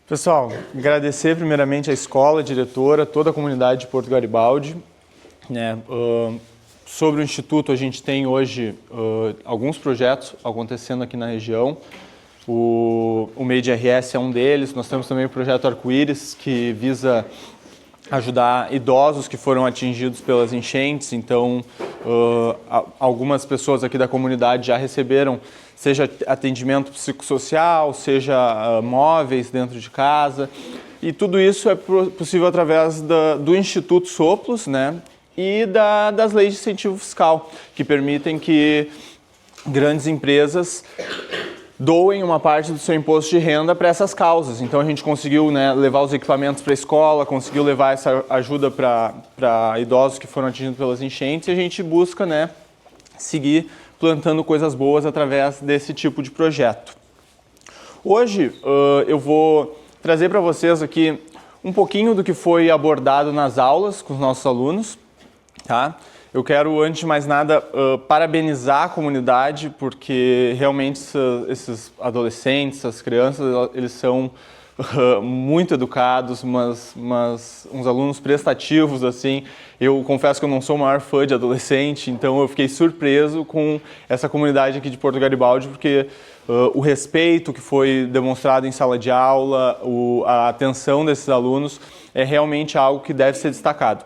Pessoal, agradecer primeiramente à escola, a diretora, toda a comunidade de Porto Garibaldi. Sobre o Instituto, a gente tem hoje alguns projetos acontecendo aqui na região. O Made RS é um deles. Nós temos também o projeto Arco-Íris, que visa ajudar idosos que foram atingidos pelas enchentes. Então, algumas pessoas aqui da comunidade já receberam, seja atendimento psicossocial, seja móveis dentro de casa. E tudo isso é possível através do Instituto Soplos, né? E das leis de incentivo fiscal, que permitem que grandes empresas doem uma parte do seu imposto de renda para essas causas. Então a gente conseguiu, né, levar os equipamentos para a escola, conseguiu levar essa ajuda para idosos que foram atingidos pelas enchentes, e a gente busca, né, seguir plantando coisas boas através desse tipo de projeto. Hoje eu vou trazer para vocês aqui um pouquinho do que foi abordado nas aulas com os nossos alunos. Tá? Eu quero, antes de mais nada, parabenizar a comunidade, porque realmente esses adolescentes, essas crianças, eles são muito educados, mas uns alunos prestativos, assim. Eu confesso que eu não sou o maior fã de adolescente, então eu fiquei surpreso com essa comunidade aqui de Porto Garibaldi, porque o respeito que foi demonstrado em sala de aula, a atenção desses alunos é realmente algo que deve ser destacado.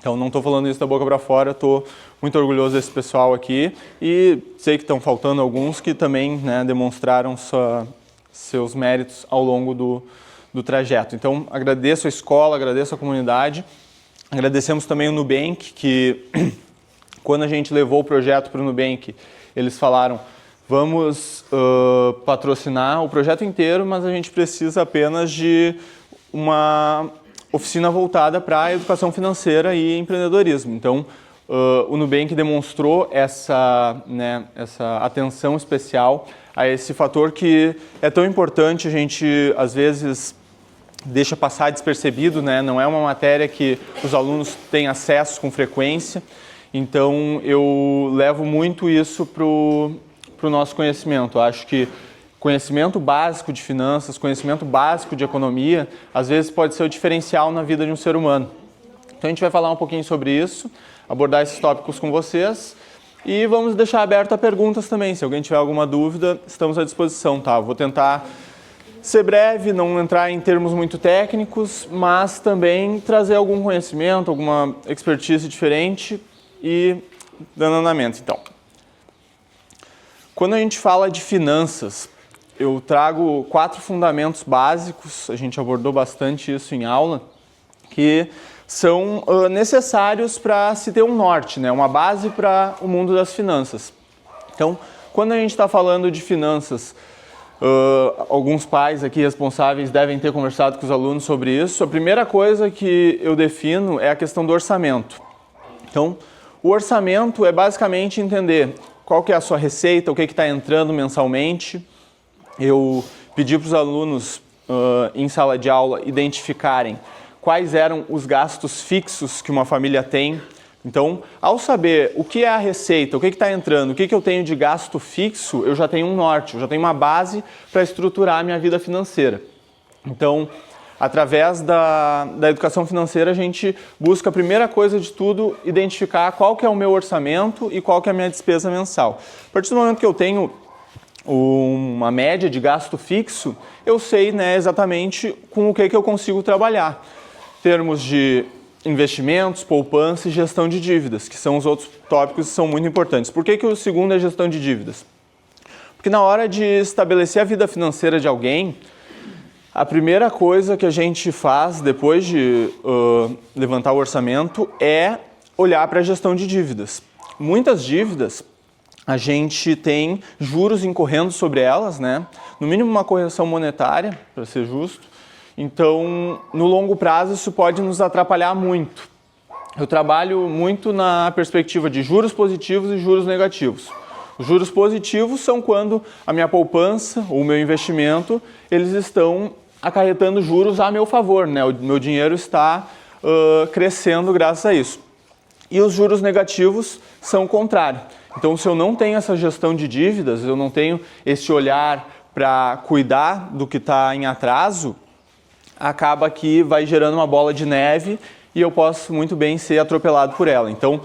Então, não estou falando isso da boca para fora, estou muito orgulhoso desse pessoal aqui e sei que estão faltando alguns que também, né, demonstraram seus méritos ao longo do trajeto. Então, agradeço a escola, agradeço a comunidade, agradecemos também o Nubank, que quando a gente levou o projeto para o Nubank, eles falaram: vamos patrocinar o projeto inteiro, mas a gente precisa apenas de uma oficina voltada para a educação financeira e empreendedorismo. Então, o Nubank demonstrou essa atenção especial a esse fator que é tão importante, a gente às vezes deixa passar despercebido, né? Não é uma matéria que os alunos têm acesso com frequência, então eu levo muito isso para o nosso conhecimento. Acho que conhecimento básico de finanças, conhecimento básico de economia, às vezes pode ser o diferencial na vida de um ser humano. Então a gente vai falar um pouquinho sobre isso, abordar esses tópicos com vocês e vamos deixar aberto a perguntas também. Se alguém tiver alguma dúvida, estamos à disposição, tá? Vou tentar ser breve, não entrar em termos muito técnicos, mas também trazer algum conhecimento, alguma expertise diferente e dando andamento, então. Quando a gente fala de finanças, eu trago 4 fundamentos básicos, a gente abordou bastante isso em aula, que são necessários para se ter um norte, né? Uma base para o mundo das finanças. Então, quando a gente está falando de finanças, alguns pais aqui responsáveis devem ter conversado com os alunos sobre isso. A primeira coisa que eu defino é a questão do orçamento. Então, o orçamento é basicamente entender qual que é a sua receita, o que está entrando mensalmente. Eu pedi para os alunos em sala de aula identificarem quais eram os gastos fixos que uma família tem. Então, ao saber o que é a receita, o que está entrando, o que eu tenho de gasto fixo, eu já tenho um norte, eu já tenho uma base para estruturar a minha vida financeira. Então, através da educação financeira, a gente busca, a primeira coisa de tudo, identificar qual que é o meu orçamento e qual que é a minha despesa mensal. A partir do momento que eu tenho uma média de gasto fixo, eu sei, né, exatamente com o que eu consigo trabalhar. Em termos de investimentos, poupança e gestão de dívidas, que são os outros tópicos que são muito importantes. Por que o segundo é gestão de dívidas? Porque na hora de estabelecer a vida financeira de alguém, a primeira coisa que a gente faz depois de levantar o orçamento é olhar para a gestão de dívidas. Muitas dívidas, a gente tem juros incorrendo sobre elas, né? No mínimo uma correção monetária, para ser justo. Então, no longo prazo, isso pode nos atrapalhar muito. Eu trabalho muito na perspectiva de juros positivos e juros negativos. Os juros positivos são quando a minha poupança ou o meu investimento, eles estão acarretando juros a meu favor, né? O meu dinheiro está crescendo graças a isso. E os juros negativos são o contrário. Então, se eu não tenho essa gestão de dívidas, eu não tenho esse olhar para cuidar do que está em atraso, acaba que vai gerando uma bola de neve e eu posso muito bem ser atropelado por ela. Então,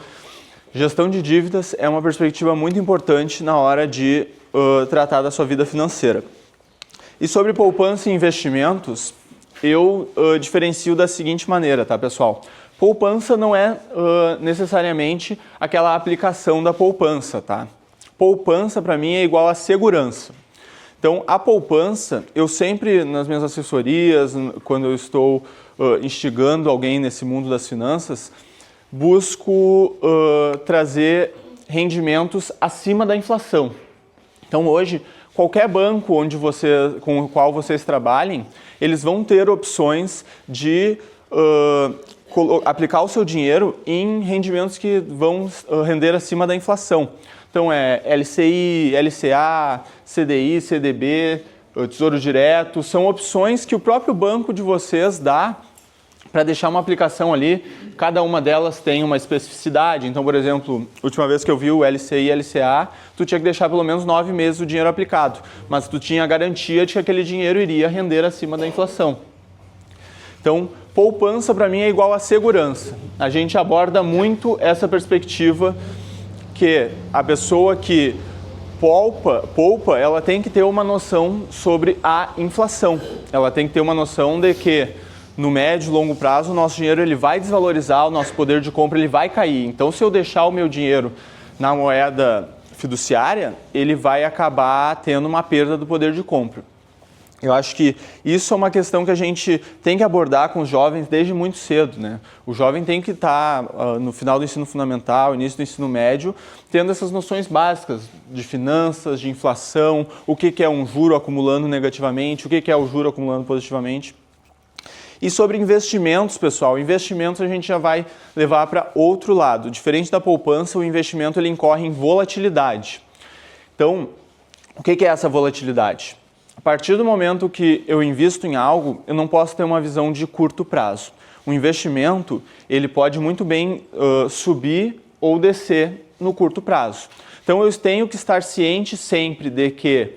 gestão de dívidas é uma perspectiva muito importante na hora de tratar da sua vida financeira. E sobre poupança e investimentos, eu diferencio da seguinte maneira, tá, pessoal? Poupança não é necessariamente aquela aplicação da poupança, tá? Poupança, para mim, é igual a segurança. Então, a poupança, eu sempre, nas minhas assessorias, quando eu estou instigando alguém nesse mundo das finanças, busco trazer rendimentos acima da inflação. Então, hoje, qualquer banco com o qual vocês trabalhem, eles vão ter opções de aplicar o seu dinheiro em rendimentos que vão render acima da inflação. Então, é LCI, LCA, CDI, CDB, Tesouro Direto, são opções que o próprio banco de vocês dá para deixar uma aplicação ali. Cada uma delas tem uma especificidade. Então, por exemplo, a última vez que eu vi o LCI e LCA, tu tinha que deixar pelo menos 9 meses o dinheiro aplicado, mas tu tinha a garantia de que aquele dinheiro iria render acima da inflação. Então, poupança para mim é igual a segurança. A gente aborda muito essa perspectiva que a pessoa que poupa, ela tem que ter uma noção sobre a inflação. Ela tem que ter uma noção de que no médio e longo prazo o nosso dinheiro ele vai desvalorizar, o nosso poder de compra ele vai cair. Então, se eu deixar o meu dinheiro na moeda fiduciária, ele vai acabar tendo uma perda do poder de compra. Eu acho que isso é uma questão que a gente tem que abordar com os jovens desde muito cedo, né? O jovem tem que estar no final do ensino fundamental, início do ensino médio, tendo essas noções básicas de finanças, de inflação, o que é um juro acumulando negativamente, o que é o juro acumulando positivamente. E sobre investimentos, pessoal, investimentos a gente já vai levar para outro lado. Diferente da poupança, o investimento ele incorre em volatilidade. Então, o que é essa volatilidade? A partir do momento que eu invisto em algo, eu não posso ter uma visão de curto prazo. O investimento, ele pode muito bem subir ou descer no curto prazo. Então, eu tenho que estar ciente sempre de que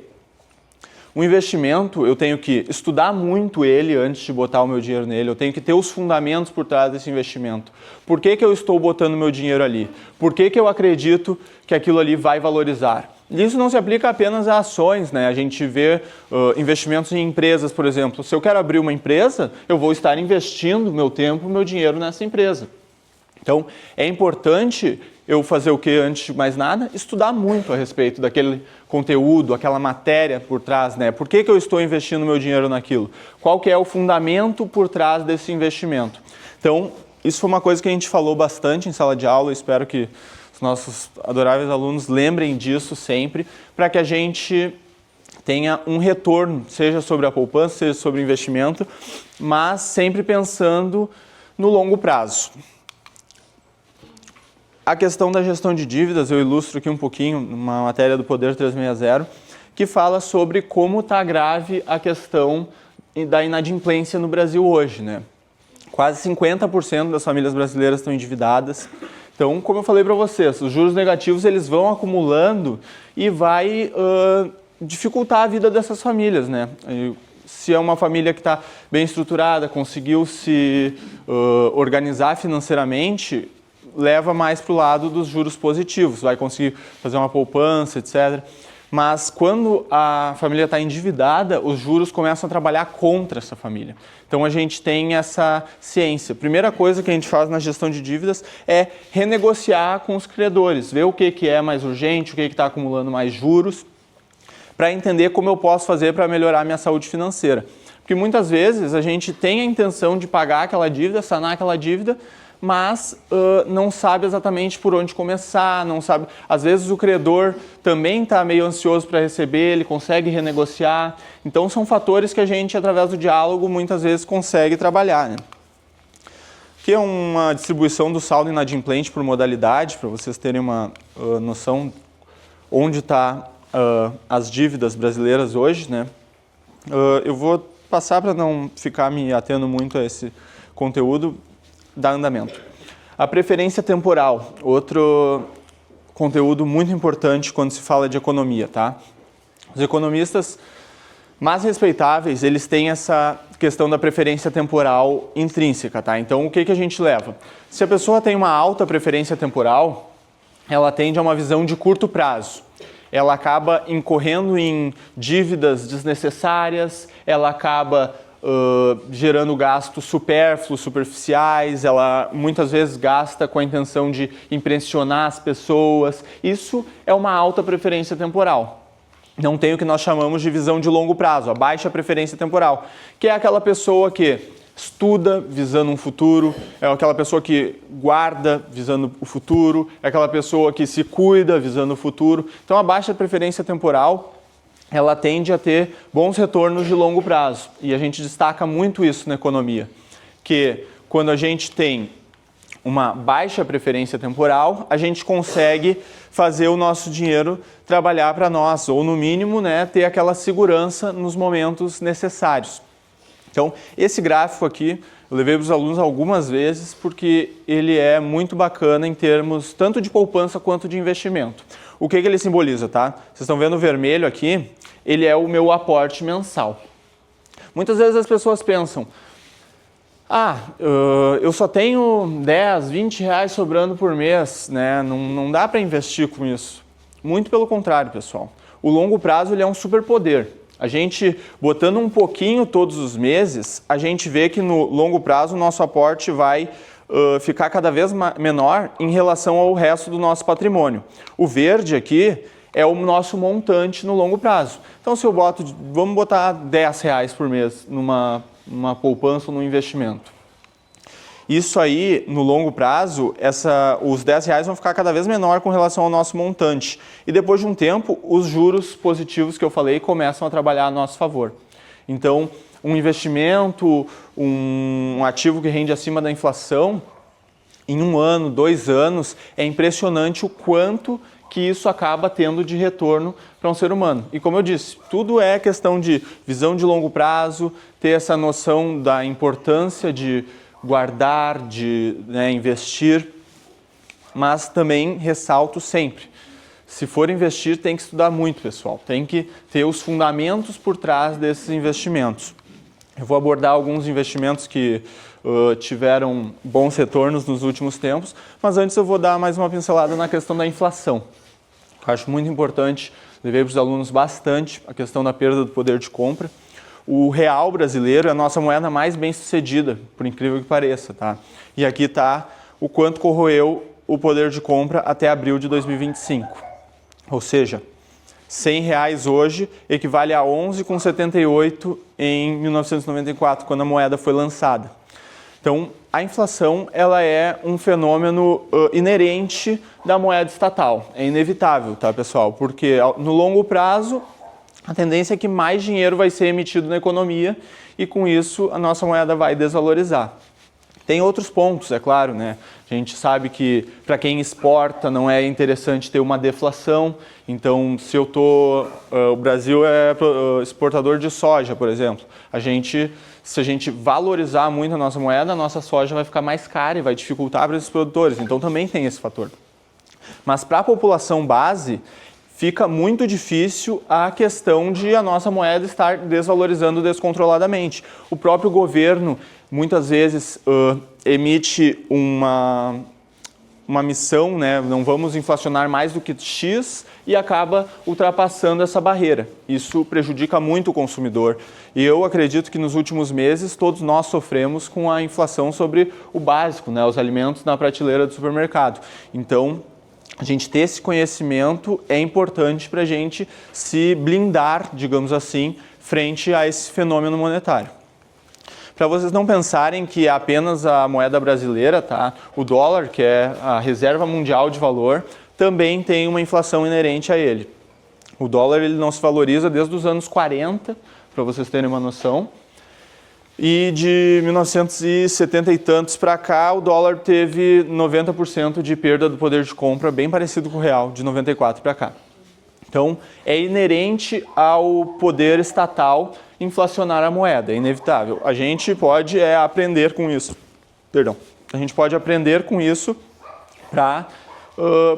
o investimento, eu tenho que estudar muito ele antes de botar o meu dinheiro nele, eu tenho que ter os fundamentos por trás desse investimento. Por que eu estou botando meu dinheiro ali? Por que eu acredito que aquilo ali vai valorizar? E isso não se aplica apenas a ações, né? A gente vê investimentos em empresas, por exemplo. Se eu quero abrir uma empresa, eu vou estar investindo meu tempo, meu dinheiro nessa empresa. Então, é importante eu fazer o que antes de mais nada? Estudar muito a respeito daquele conteúdo, aquela matéria por trás, né? Por que eu estou investindo meu dinheiro naquilo? Qual que é o fundamento por trás desse investimento? Então, isso foi uma coisa que a gente falou bastante em sala de aula, eu espero que os nossos adoráveis alunos lembrem disso sempre, para que a gente tenha um retorno, seja sobre a poupança, seja sobre o investimento, mas sempre pensando no longo prazo. A questão da gestão de dívidas, eu ilustro aqui um pouquinho, numa matéria do Poder 360, que fala sobre como está grave a questão da inadimplência no Brasil hoje, né? Quase 50% das famílias brasileiras estão endividadas. Então, como eu falei para vocês, os juros negativos eles vão acumulando e vai dificultar a vida dessas famílias, né? Se é uma família que está bem estruturada, conseguiu se organizar financeiramente, leva mais para o lado dos juros positivos, vai conseguir fazer uma poupança, etc. Mas quando a família está endividada, os juros começam a trabalhar contra essa família. Então a gente tem essa ciência. A primeira coisa que a gente faz na gestão de dívidas é renegociar com os credores, ver o que é mais urgente, o que está acumulando mais juros, para entender como eu posso fazer para melhorar a minha saúde financeira. Porque muitas vezes a gente tem a intenção de pagar aquela dívida, sanar aquela dívida, mas não sabe exatamente por onde começar, não sabe. Às vezes o credor também está meio ansioso para receber, ele consegue renegociar. Então são fatores que a gente, através do diálogo, muitas vezes consegue trabalhar, né? Aqui é uma distribuição do saldo inadimplente por modalidade, para vocês terem uma noção onde está as dívidas brasileiras hoje, né? Eu vou passar para não ficar me atendo muito a esse conteúdo, dar andamento. A preferência temporal, outro conteúdo muito importante quando se fala de economia, tá? Os economistas mais respeitáveis, eles têm essa questão da preferência temporal intrínseca, tá? Então, o que a gente leva? Se a pessoa tem uma alta preferência temporal, ela tende a uma visão de curto prazo. Ela acaba incorrendo em dívidas desnecessárias, ela acaba gerando gastos supérfluos, superficiais, ela muitas vezes gasta com a intenção de impressionar as pessoas. Isso é uma alta preferência temporal. Não tem o que nós chamamos de visão de longo prazo, a baixa preferência temporal, que é aquela pessoa que estuda visando um futuro, é aquela pessoa que guarda visando o futuro, é aquela pessoa que se cuida visando o futuro. Então a baixa preferência temporal, ela tende a ter bons retornos de longo prazo. E a gente destaca muito isso na economia, que quando a gente tem uma baixa preferência temporal, a gente consegue fazer o nosso dinheiro trabalhar para nós, ou no mínimo, né, ter aquela segurança nos momentos necessários. Então, esse gráfico aqui, eu levei para os alunos algumas vezes, porque ele é muito bacana em termos tanto de poupança quanto de investimento. O que ele simboliza, tá? Vocês estão vendo o vermelho aqui? Ele é o meu aporte mensal. Muitas vezes as pessoas pensam, eu só tenho 10, 20 reais sobrando por mês, né? Não dá para investir com isso. Muito pelo contrário, pessoal. O longo prazo ele é um superpoder. A gente, botando um pouquinho todos os meses, a gente vê que no longo prazo o nosso aporte vai ficar cada vez menor em relação ao resto do nosso patrimônio. O verde aqui é o nosso montante no longo prazo. Então, se eu vamos botar 10 reais por mês numa poupança ou num investimento. Isso aí, no longo prazo, os 10 reais vão ficar cada vez menor com relação ao nosso montante. E depois de um tempo, os juros positivos que eu falei começam a trabalhar a nosso favor. Então, um investimento, um ativo que rende acima da inflação, em 1 ano, 2 anos, é impressionante o quanto que isso acaba tendo de retorno para um ser humano. E como eu disse, tudo é questão de visão de longo prazo, ter essa noção da importância de guardar, de investir, mas também ressalto sempre, se for investir tem que estudar muito, pessoal, tem que ter os fundamentos por trás desses investimentos. Eu vou abordar alguns investimentos que tiveram bons retornos nos últimos tempos, mas antes eu vou dar mais uma pincelada na questão da inflação. Eu acho muito importante, levei para os alunos bastante a questão da perda do poder de compra. O real brasileiro é a nossa moeda mais bem sucedida, por incrível que pareça, tá? E aqui está o quanto corroeu o poder de compra até abril de 2025. Ou seja, R$100 hoje equivale a 11,78 em 1994, quando a moeda foi lançada. Então, a inflação ela é um fenômeno inerente da moeda estatal. É inevitável, tá, pessoal? Porque no longo prazo, a tendência é que mais dinheiro vai ser emitido na economia e, com isso, a nossa moeda vai desvalorizar. Tem outros pontos, é claro, né? A gente sabe que para quem exporta não é interessante ter uma deflação. Então, se o Brasil é exportador de soja, por exemplo. Se a gente valorizar muito a nossa moeda, a nossa soja vai ficar mais cara e vai dificultar para esses produtores. Então, também tem esse fator. Mas para a população base, fica muito difícil a questão de a nossa moeda estar desvalorizando descontroladamente. O próprio governo, muitas vezes, emite uma missão, né? Não vamos inflacionar mais do que X, e acaba ultrapassando essa barreira. Isso prejudica muito o consumidor. E eu acredito que nos últimos meses todos nós sofremos com a inflação sobre o básico, né? Os alimentos na prateleira do supermercado. Então, a gente ter esse conhecimento é importante para a gente se blindar, digamos assim, frente a esse fenômeno monetário. Para vocês não pensarem que é apenas a moeda brasileira, tá? O dólar, que é a reserva mundial de valor, também tem uma inflação inerente a ele. O dólar ele não se valoriza desde os anos 40, para vocês terem uma noção. E de 1970 e tantos para cá, o dólar teve 90% de perda do poder de compra, bem parecido com o real, de 94 para cá. Então, é inerente ao poder estatal inflacionar a moeda, é inevitável. A gente pode aprender com isso. A gente pode aprender com isso para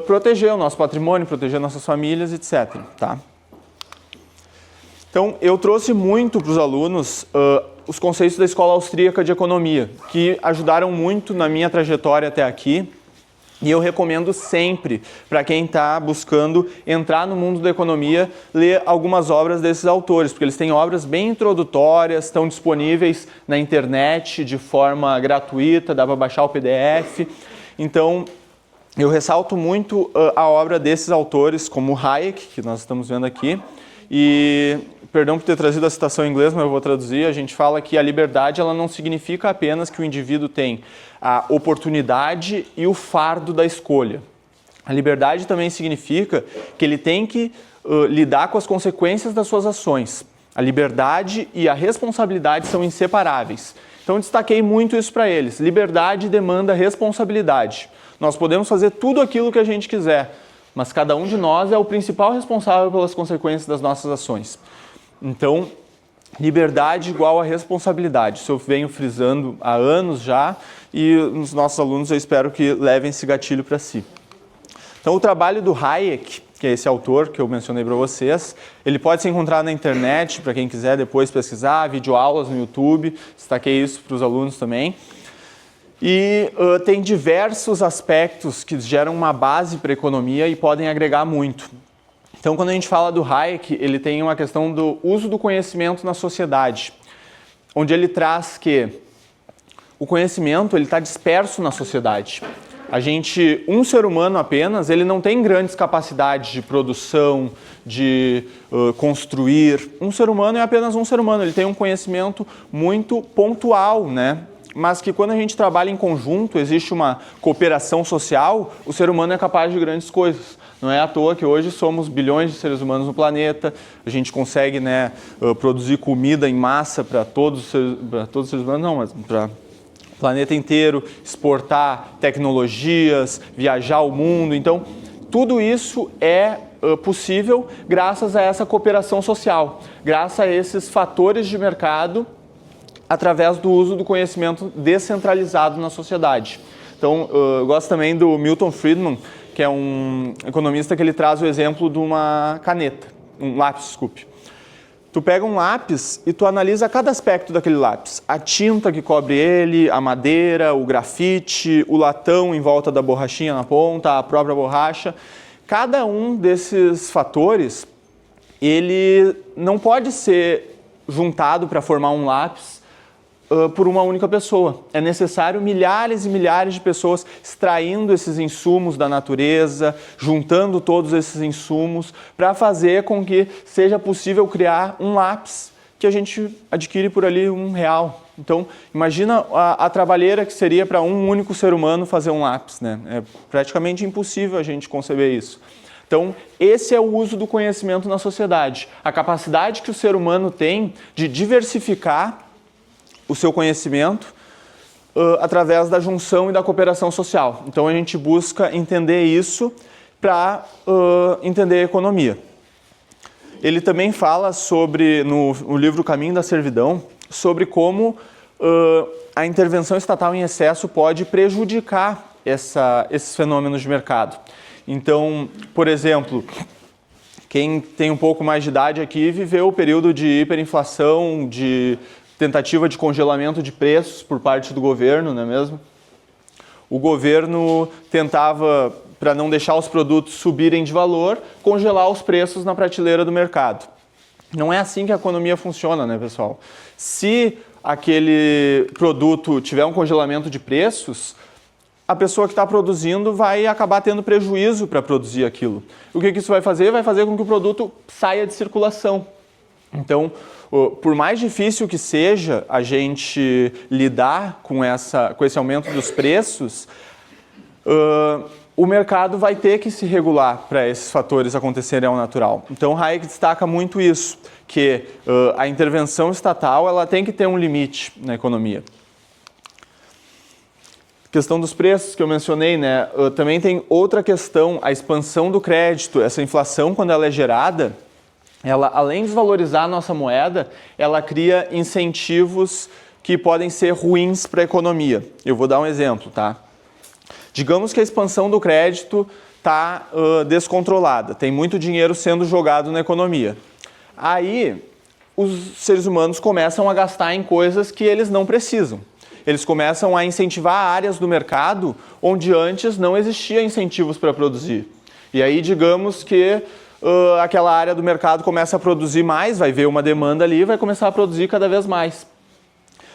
proteger o nosso patrimônio, proteger nossas famílias, etc. Tá? Então, eu trouxe muito para os alunos os conceitos da Escola Austríaca de Economia, que ajudaram muito na minha trajetória até aqui. E eu recomendo sempre, para quem está buscando entrar no mundo da economia, ler algumas obras desses autores, porque eles têm obras bem introdutórias, estão disponíveis na internet de forma gratuita, dá para baixar o PDF. Então, eu ressalto muito a obra desses autores, como Hayek, que nós estamos vendo aqui, e, perdão por ter trazido a citação em inglês, mas eu vou traduzir, a gente fala que a liberdade ela não significa apenas que o indivíduo tem a oportunidade e o fardo da escolha. A liberdade também significa que ele tem que lidar com as consequências das suas ações. A liberdade e a responsabilidade são inseparáveis. Então, eu destaquei muito isso para eles. Liberdade demanda responsabilidade. Nós podemos fazer tudo aquilo que a gente quiser, mas cada um de nós é o principal responsável pelas consequências das nossas ações. Então, liberdade igual a responsabilidade. Isso eu venho frisando há anos já e os nossos alunos eu espero que levem esse gatilho para si. Então, o trabalho do Hayek, que é esse autor que eu mencionei para vocês, ele pode ser encontrado na internet, para quem quiser depois pesquisar, videoaulas no YouTube, destaquei isso para os alunos também. E tem diversos aspectos que geram uma base para a economia e podem agregar muito. Então, quando a gente fala do Hayek, ele tem uma questão do uso do conhecimento na sociedade, onde ele traz que o conhecimento está disperso na sociedade. Um ser humano apenas, ele não tem grandes capacidades de produção, de construir. Um ser humano é apenas um ser humano, ele tem um conhecimento muito pontual, né? Mas que quando a gente trabalha em conjunto, existe uma cooperação social, o ser humano é capaz de grandes coisas. Não é à toa que hoje somos bilhões de seres humanos no planeta, a gente consegue, né, produzir comida em massa para todos os seres humanos, não, mas para o planeta inteiro, exportar tecnologias, viajar o mundo. Então, tudo isso é possível graças a essa cooperação social, graças a esses fatores de mercado, através do uso do conhecimento descentralizado na sociedade. Então, eu gosto também do Milton Friedman, que é um economista que ele traz o exemplo de uma caneta, um lápis, desculpe. Tu pega um lápis e tu analisa cada aspecto daquele lápis. A tinta que cobre ele, a madeira, o grafite, o latão em volta da borrachinha na ponta, a própria borracha. Cada um desses fatores, ele não pode ser juntado para formar um lápis por uma única pessoa. É necessário milhares e milhares de pessoas extraindo esses insumos da natureza, juntando todos esses insumos para fazer com que seja possível criar um lápis que a gente adquire por ali R$1. Então, imagina a trabalheira que seria para um único ser humano fazer um lápis, né? É praticamente impossível a gente conceber isso. Então, esse é o uso do conhecimento na sociedade. A capacidade que o ser humano tem de diversificar o seu conhecimento através da junção e da cooperação social. Então, a gente busca entender isso para entender a economia. Ele também fala sobre, no livro Caminho da Servidão, sobre como a intervenção estatal em excesso pode prejudicar esses fenômenos de mercado. Então, por exemplo, quem tem um pouco mais de idade aqui viveu o período de hiperinflação, de tentativa de congelamento de preços por parte do governo, não é mesmo? O governo tentava, para não deixar os produtos subirem de valor, congelar os preços na prateleira do mercado. Não é assim que a economia funciona, né, pessoal? Se aquele produto tiver um congelamento de preços, a pessoa que está produzindo vai acabar tendo prejuízo para produzir aquilo. O que isso vai fazer? Vai fazer com que o produto saia de circulação. Então, por mais difícil que seja a gente lidar com esse aumento dos preços, o mercado vai ter que se regular para esses fatores acontecerem ao natural. Então, Hayek destaca muito isso, que a intervenção estatal ela tem que ter um limite na economia. Questão dos preços que eu mencionei, né? Também tem outra questão, a expansão do crédito, essa inflação quando ela é gerada, ela, além de desvalorizar a nossa moeda, ela cria incentivos que podem ser ruins para a economia. Eu vou dar um exemplo, tá? Digamos que a expansão do crédito está descontrolada, tem muito dinheiro sendo jogado na economia. Aí, os seres humanos começam a gastar em coisas que eles não precisam. Eles começam a incentivar áreas do mercado onde antes não existia incentivos para produzir. E aí, digamos que aquela área do mercado começa a produzir mais, vai ver uma demanda ali e vai começar a produzir cada vez mais.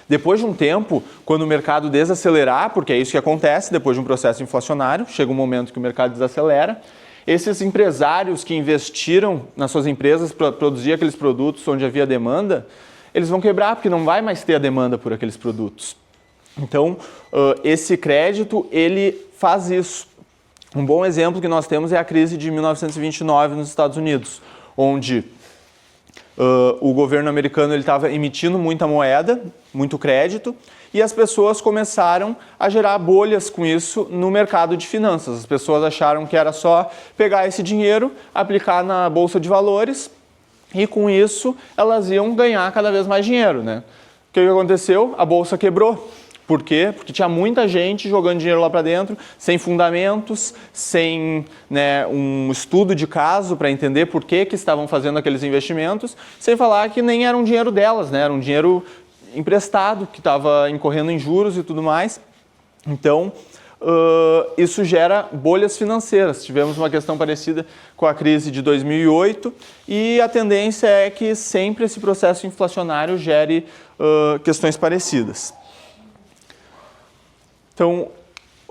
Depois de um tempo, quando o mercado desacelerar, porque é isso que acontece depois de um processo inflacionário, chega um momento que o mercado desacelera, esses empresários que investiram nas suas empresas para produzir aqueles produtos onde havia demanda, eles vão quebrar porque não vai mais ter a demanda por aqueles produtos. Então, esse crédito, ele faz isso. Um bom exemplo que nós temos é a crise de 1929 nos Estados Unidos, onde o governo americano estava emitindo muita moeda, muito crédito, e as pessoas começaram a gerar bolhas com isso no mercado de finanças. As pessoas acharam que era só pegar esse dinheiro, aplicar na bolsa de valores, e com isso elas iam ganhar cada vez mais dinheiro, né? O que aconteceu? A bolsa quebrou. Por quê? Porque tinha muita gente jogando dinheiro lá para dentro, sem fundamentos, sem um estudo de caso para entender por que estavam fazendo aqueles investimentos, sem falar que nem era um dinheiro delas, né? Era um dinheiro emprestado, que estava incorrendo em juros e tudo mais. Então, isso gera bolhas financeiras. Tivemos uma questão parecida com a crise de 2008 e a tendência é que sempre esse processo inflacionário gere questões parecidas. Então,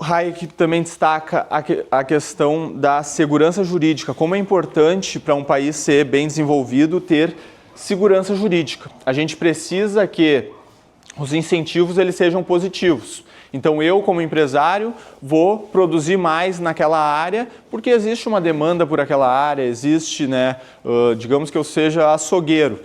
Hayek também destaca a questão da segurança jurídica, como é importante para um país ser bem desenvolvido ter segurança jurídica. A gente precisa que os incentivos eles sejam positivos. Então, eu, como empresário, vou produzir mais naquela área porque existe uma demanda por aquela área, existe, digamos que eu seja açougueiro.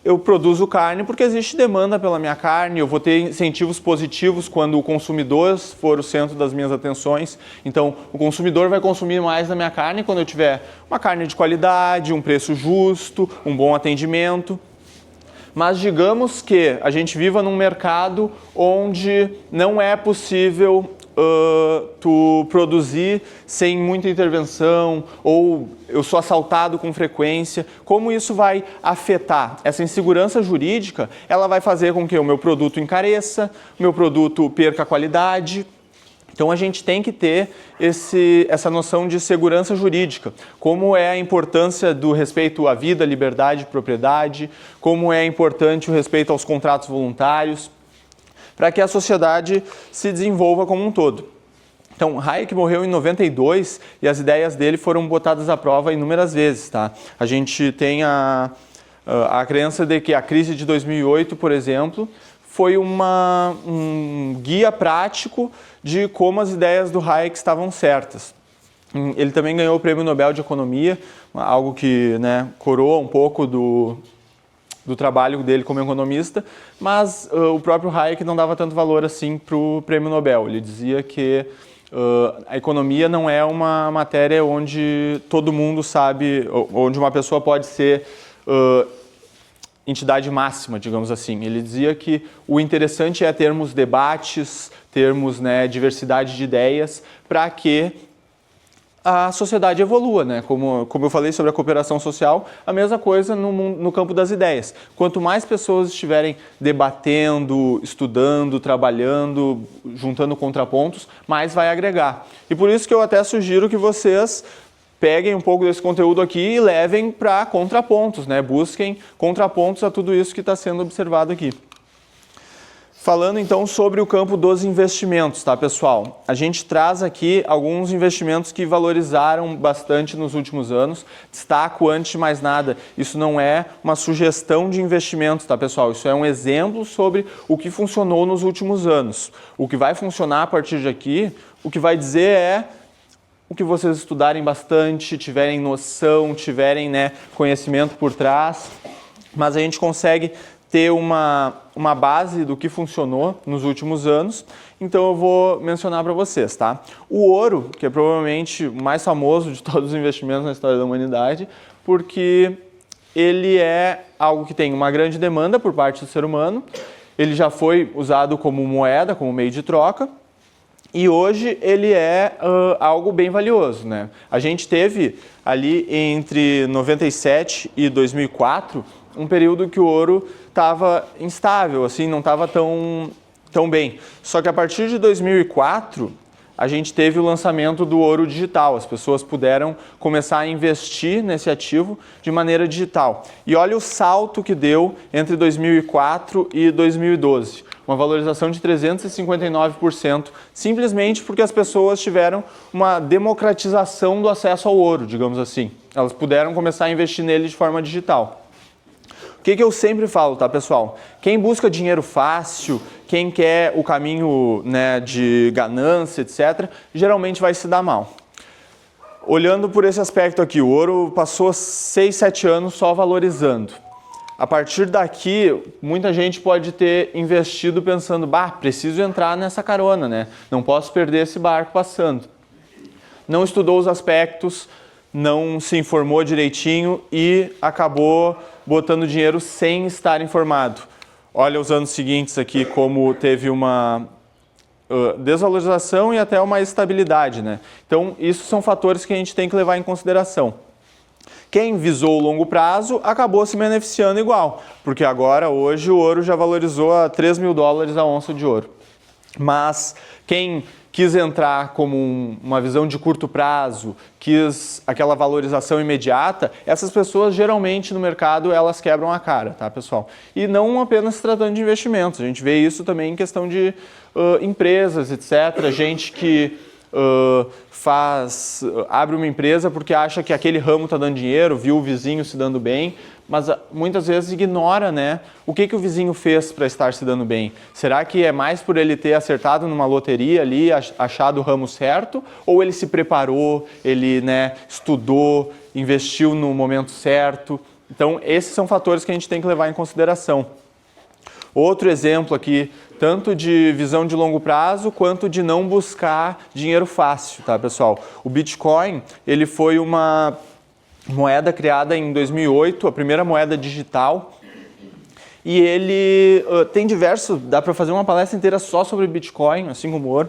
Eu produzo carne porque existe demanda pela minha carne, eu vou ter incentivos positivos quando o consumidor for o centro das minhas atenções. Então, o consumidor vai consumir mais da minha carne quando eu tiver uma carne de qualidade, um preço justo, um bom atendimento. Mas digamos que a gente viva num mercado onde não é possível tu produzir sem muita intervenção, ou eu sou assaltado com frequência. Como isso vai afetar? Essa insegurança jurídica, ela vai fazer com que o meu produto encareça, o meu produto perca qualidade. Então a gente tem que ter essa noção de segurança jurídica, como é a importância do respeito à vida, liberdade, propriedade, como é importante o respeito aos contratos voluntários, para que a sociedade se desenvolva como um todo. Então, Hayek morreu em 92 e as ideias dele foram botadas à prova inúmeras vezes, tá? A gente tem a crença de que a crise de 2008, por exemplo, foi um guia prático de como as ideias do Hayek estavam certas. Ele também ganhou o Prêmio Nobel de Economia, algo que coroa um pouco do trabalho dele como economista, mas o próprio Hayek não dava tanto valor assim para o Prêmio Nobel. Ele dizia que a economia não é uma matéria onde todo mundo sabe, onde uma pessoa pode ser entidade máxima, digamos assim. Ele dizia que o interessante é termos debates, termos diversidade de ideias, para que a sociedade evolua, Como eu falei sobre a cooperação social, a mesma coisa no campo das ideias. Quanto mais pessoas estiverem debatendo, estudando, trabalhando, juntando contrapontos, mais vai agregar. E por isso que eu até sugiro que vocês peguem um pouco desse conteúdo aqui e levem para contrapontos, Busquem contrapontos a tudo isso que está sendo observado aqui. Falando então sobre o campo dos investimentos, tá, pessoal? A gente traz aqui alguns investimentos que valorizaram bastante nos últimos anos. Destaco, antes de mais nada, isso não é uma sugestão de investimentos, tá, pessoal? Isso é um exemplo sobre o que funcionou nos últimos anos. O que vai funcionar a partir de aqui, o que vai dizer é o que vocês estudarem bastante, tiverem noção, tiverem conhecimento por trás, mas a gente consegue ter uma base do que funcionou nos últimos anos, então eu vou mencionar para vocês, tá? O ouro, que é provavelmente o mais famoso de todos os investimentos na história da humanidade, porque ele é algo que tem uma grande demanda por parte do ser humano, ele já foi usado como moeda, como meio de troca, e hoje ele é algo bem valioso, A gente teve ali entre 97 e 2004 um período que o ouro estava instável, assim, não estava tão bem. Só que a partir de 2004, a gente teve o lançamento do ouro digital. As pessoas puderam começar a investir nesse ativo de maneira digital. E olha o salto que deu entre 2004 e 2012. Uma valorização de 359%, simplesmente porque as pessoas tiveram uma democratização do acesso ao ouro, digamos assim. Elas puderam começar a investir nele de forma digital. O que eu sempre falo, tá, pessoal? Quem busca dinheiro fácil, quem quer o caminho, né, de ganância, etc., geralmente vai se dar mal. Olhando por esse aspecto aqui, o ouro passou 6, 7 anos só valorizando. A partir daqui, muita gente pode ter investido pensando, preciso entrar nessa carona, né? Não posso perder esse barco passando. Não estudou os aspectos, não se informou direitinho e acabou botando dinheiro sem estar informado. Olha os anos seguintes aqui como teve uma desvalorização e até uma estabilidade, né? Então, isso são fatores que a gente tem que levar em consideração. Quem visou o longo prazo acabou se beneficiando igual, porque agora, hoje, o ouro já valorizou a $3.000 a onça de ouro. Mas quem quis entrar como uma visão de curto prazo, quis aquela valorização imediata, essas pessoas geralmente no mercado elas quebram a cara, tá, pessoal? E não apenas se tratando de investimentos, a gente vê isso também em questão de empresas, etc. Gente que abre uma empresa porque acha que aquele ramo está dando dinheiro, viu o vizinho se dando bem, mas muitas vezes ignora, né, o que o vizinho fez para estar se dando bem. Será que é mais por ele ter acertado numa loteria ali, achado o ramo certo, ou ele se preparou, ele, né, estudou, investiu no momento certo? Então, esses são fatores que a gente tem que levar em consideração. Outro exemplo aqui, tanto de visão de longo prazo, quanto de não buscar dinheiro fácil, tá, pessoal? O Bitcoin, ele foi uma moeda criada em 2008, a primeira moeda digital, e ele tem diversos, dá para fazer uma palestra inteira só sobre Bitcoin, assim como o ouro,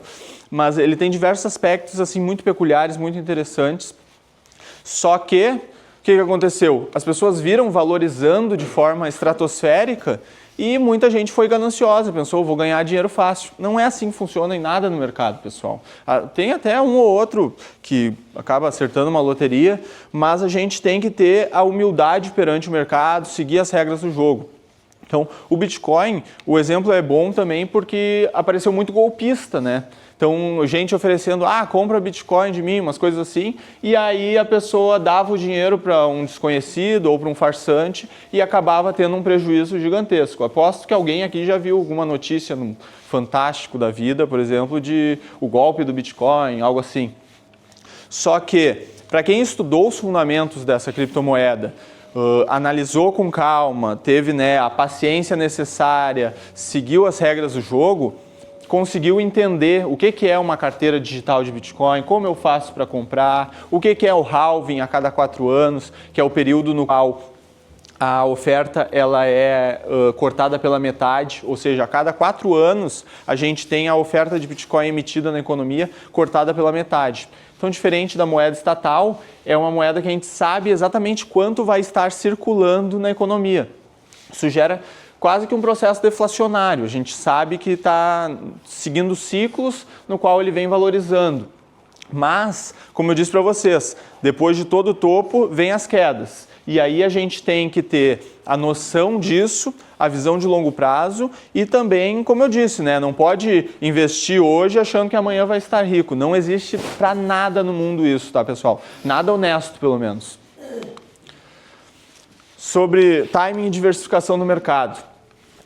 mas ele tem diversos aspectos assim muito peculiares, muito interessantes. Só que, o que aconteceu? As pessoas viram valorizando de forma estratosférica e muita gente foi gananciosa, pensou, vou ganhar dinheiro fácil. Não é assim que funciona em nada no mercado, pessoal. Tem até um ou outro que acaba acertando uma loteria, mas a gente tem que ter a humildade perante o mercado, seguir as regras do jogo. Então, o Bitcoin, o exemplo é bom também porque apareceu muito golpista, né? Então, gente oferecendo, compra Bitcoin de mim, umas coisas assim, e aí a pessoa dava o dinheiro para um desconhecido ou para um farsante e acabava tendo um prejuízo gigantesco. Aposto que alguém aqui já viu alguma notícia no Fantástico da vida, por exemplo, de o golpe do Bitcoin, algo assim. Só que, para quem estudou os fundamentos dessa criptomoeda, analisou com calma, teve, né, a paciência necessária, seguiu as regras do jogo, conseguiu entender o que é uma carteira digital de Bitcoin, como eu faço para comprar, o que é o halving a cada 4 anos, que é o período no qual a oferta ela é cortada pela metade, ou seja, a cada 4 anos a gente tem a oferta de Bitcoin emitida na economia cortada pela metade. Então, diferente da moeda estatal, é uma moeda que a gente sabe exatamente quanto vai estar circulando na economia. Isso gera quase que um processo deflacionário. A gente sabe que está seguindo ciclos no qual ele vem valorizando. Mas, como eu disse para vocês, depois de todo o topo, vem as quedas. E aí a gente tem que ter a noção disso, a visão de longo prazo e também, como eu disse, né, não pode investir hoje achando que amanhã vai estar rico. Não existe para nada no mundo isso, tá, pessoal? Nada honesto, pelo menos. Sobre timing e diversificação no mercado.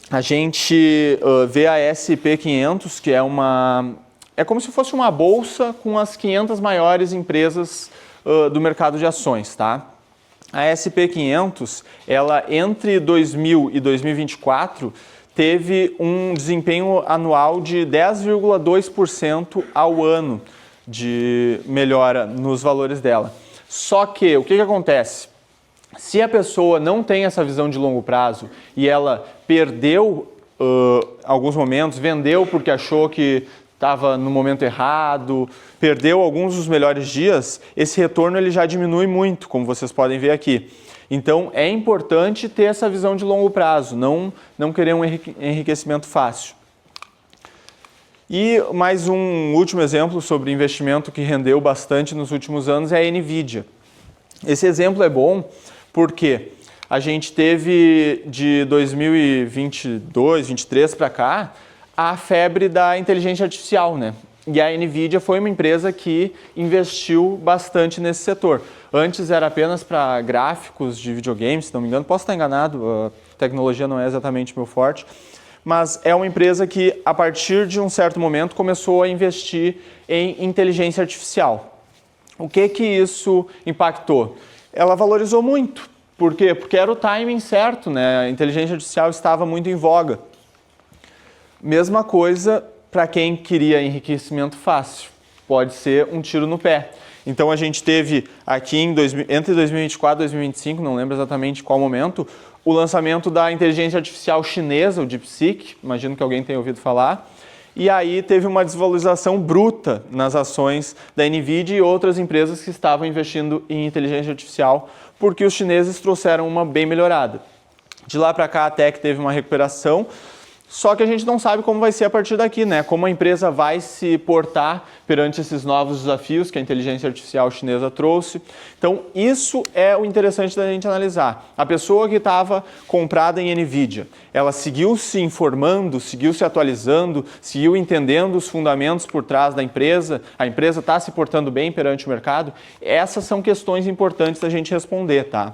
A gente vê a S&P 500, que é como se fosse uma bolsa com as 500 maiores empresas do mercado de ações, tá? A S&P 500, ela entre 2000 e 2024, teve um desempenho anual de 10,2% ao ano de melhora nos valores dela. Só que, o que acontece? Se a pessoa não tem essa visão de longo prazo e ela perdeu alguns momentos, vendeu porque achou que estava no momento errado, perdeu alguns dos melhores dias, esse retorno ele já diminui muito, como vocês podem ver aqui. Então, é importante ter essa visão de longo prazo, não querer um enriquecimento fácil. E mais um último exemplo sobre investimento que rendeu bastante nos últimos anos é a NVIDIA. Esse exemplo é bom porque a gente teve de 2022, 2023 para cá, a febre da inteligência artificial, né? E a NVIDIA foi uma empresa que investiu bastante nesse setor. Antes era apenas para gráficos de videogames, se não me engano. Posso estar enganado, a tecnologia não é exatamente meu forte. Mas é uma empresa que, a partir de um certo momento, começou a investir em inteligência artificial. O que isso impactou? Ela valorizou muito. Por quê? Porque era o timing certo, né? A inteligência artificial estava muito em voga. Mesma coisa para quem queria enriquecimento fácil. Pode ser um tiro no pé. Então a gente teve aqui entre 2024 e 2025, não lembro exatamente qual momento, o lançamento da inteligência artificial chinesa, o DeepSeek, imagino que alguém tenha ouvido falar, e aí teve uma desvalorização bruta nas ações da NVIDIA e outras empresas que estavam investindo em inteligência artificial, porque os chineses trouxeram uma bem melhorada. De lá para cá até que teve uma recuperação, só que a gente não sabe como vai ser a partir daqui, né? Como a empresa vai se portar perante esses novos desafios que a inteligência artificial chinesa trouxe. Então, isso é o interessante da gente analisar. A pessoa que estava comprada em NVIDIA, ela seguiu se informando, seguiu se atualizando, seguiu entendendo os fundamentos por trás da empresa, a empresa está se portando bem perante o mercado? Essas são questões importantes da gente responder, tá?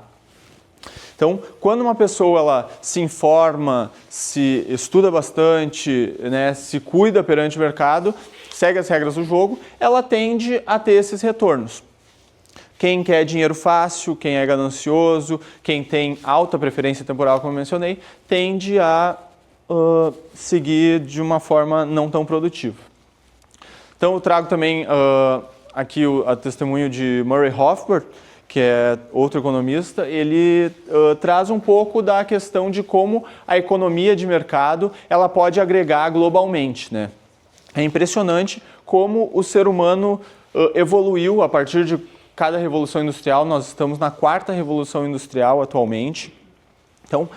Então, quando uma pessoa ela se informa, se estuda bastante, né, se cuida perante o mercado, segue as regras do jogo, ela tende a ter esses retornos. Quem quer dinheiro fácil, quem é ganancioso, quem tem alta preferência temporal, como eu mencionei, tende a seguir de uma forma não tão produtiva. Então, eu trago também aqui o testemunho de Murray Rothbard, que é outro economista. Ele traz um pouco da questão de como a economia de mercado ela pode agregar globalmente, né? É impressionante como o ser humano evoluiu a partir de cada revolução industrial. Nós estamos na 4ª revolução industrial atualmente. Então,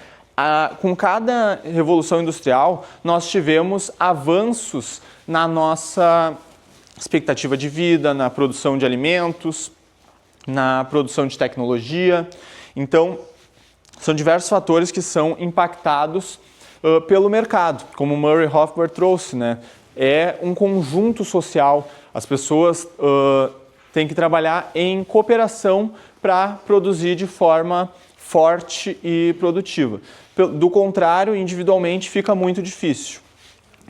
com cada revolução industrial, nós tivemos avanços na nossa expectativa de vida, na produção de alimentos, na produção de tecnologia. Então, são diversos fatores que são impactados pelo mercado, como o Murray Rothbard trouxe, né? É um conjunto social. As pessoas têm que trabalhar em cooperação para produzir de forma forte e produtiva. Do contrário, individualmente fica muito difícil.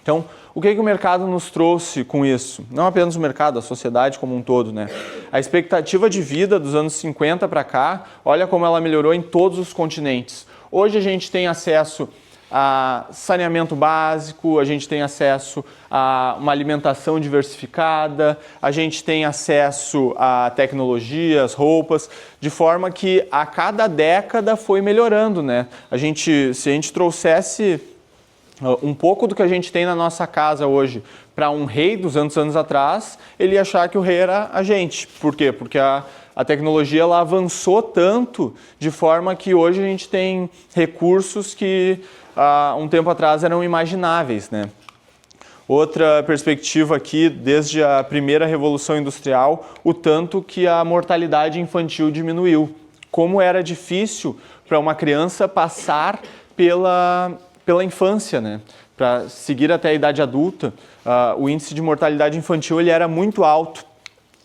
Então, o que o mercado nos trouxe com isso? Não apenas o mercado, a sociedade como um todo, né? A expectativa de vida dos anos 50 para cá, olha como ela melhorou em todos os continentes. Hoje a gente tem acesso a saneamento básico, a gente tem acesso a uma alimentação diversificada, a gente tem acesso a tecnologias, roupas, de forma que a cada década foi melhorando, né? Se a gente trouxesse um pouco do que a gente tem na nossa casa hoje para um rei 200 anos atrás, ele ia achar que o rei era a gente. Por quê? Porque a tecnologia ela avançou tanto de forma que hoje a gente tem recursos que há um tempo atrás eram imagináveis, né? Outra perspectiva aqui, desde a primeira Revolução Industrial, o tanto que a mortalidade infantil diminuiu. Como era difícil para uma criança passar pela infância, né? Para seguir até a idade adulta, o índice de mortalidade infantil ele era muito alto.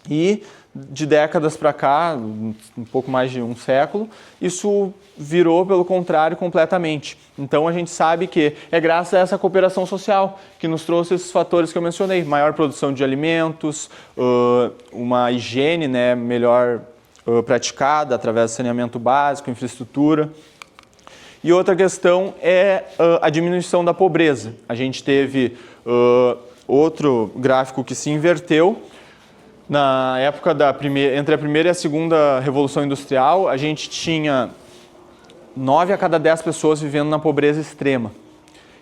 E de décadas para cá, um pouco mais de um século, isso virou, pelo contrário, completamente. Então a gente sabe que é graças a essa cooperação social que nos trouxe esses fatores que eu mencionei. Maior produção de alimentos, uma higiene, né, melhor praticada através do saneamento básico, infraestrutura. E outra questão é a diminuição da pobreza. A gente teve outro gráfico que se inverteu. Na época entre a primeira e a segunda Revolução Industrial, a gente tinha 9 a cada 10 pessoas vivendo na pobreza extrema.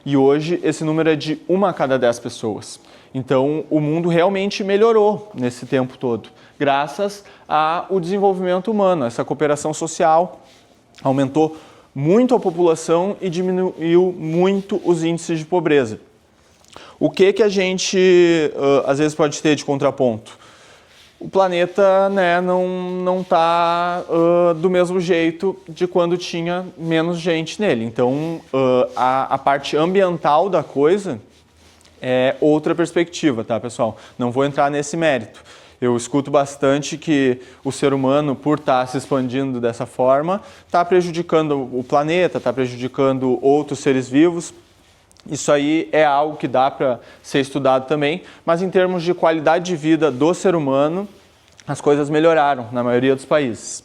E hoje esse número é de 1 a cada 10 pessoas. Então o mundo realmente melhorou nesse tempo todo, graças ao desenvolvimento humano, essa cooperação social aumentou muito a população e diminuiu muito os índices de pobreza. O que a gente, às vezes, pode ter de contraponto? O planeta, né, não está do mesmo jeito de quando tinha menos gente nele. Então, a parte ambiental da coisa é outra perspectiva, tá, pessoal? Não vou entrar nesse mérito. Eu escuto bastante que o ser humano, por estar se expandindo dessa forma, está prejudicando o planeta, está prejudicando outros seres vivos. Isso aí é algo que dá para ser estudado também, mas em termos de qualidade de vida do ser humano, as coisas melhoraram na maioria dos países.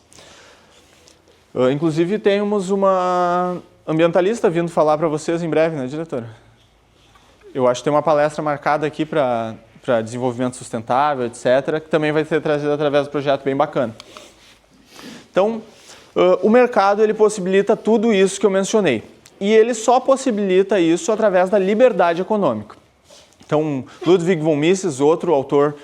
Inclusive, temos uma ambientalista vindo falar para vocês em breve, né, diretora? Eu acho que tem uma palestra marcada aqui para desenvolvimento sustentável, etc., que também vai ser trazida através do projeto bem bacana. Então, o mercado ele possibilita tudo isso que eu mencionei. E ele só possibilita isso através da liberdade econômica. Então, Ludwig von Mises, outro autor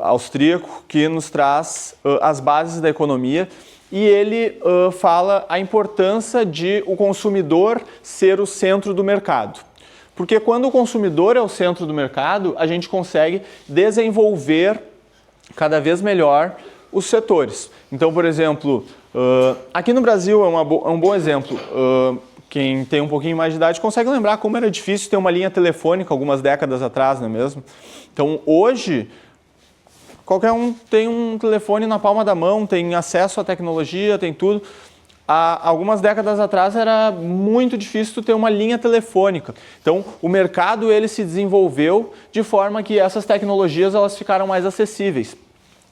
austríaco, que nos traz as bases da economia, e ele fala a importância de o consumidor ser o centro do mercado. Porque quando o consumidor é o centro do mercado, a gente consegue desenvolver cada vez melhor os setores. Então, por exemplo, aqui no Brasil é um bom exemplo. Quem tem um pouquinho mais de idade consegue lembrar como era difícil ter uma linha telefônica algumas décadas atrás, não é mesmo? Então, hoje, qualquer um tem um telefone na palma da mão, tem acesso à tecnologia, tem tudo. Há algumas décadas atrás era muito difícil ter uma linha telefônica. Então, o mercado ele se desenvolveu de forma que essas tecnologias elas ficaram mais acessíveis,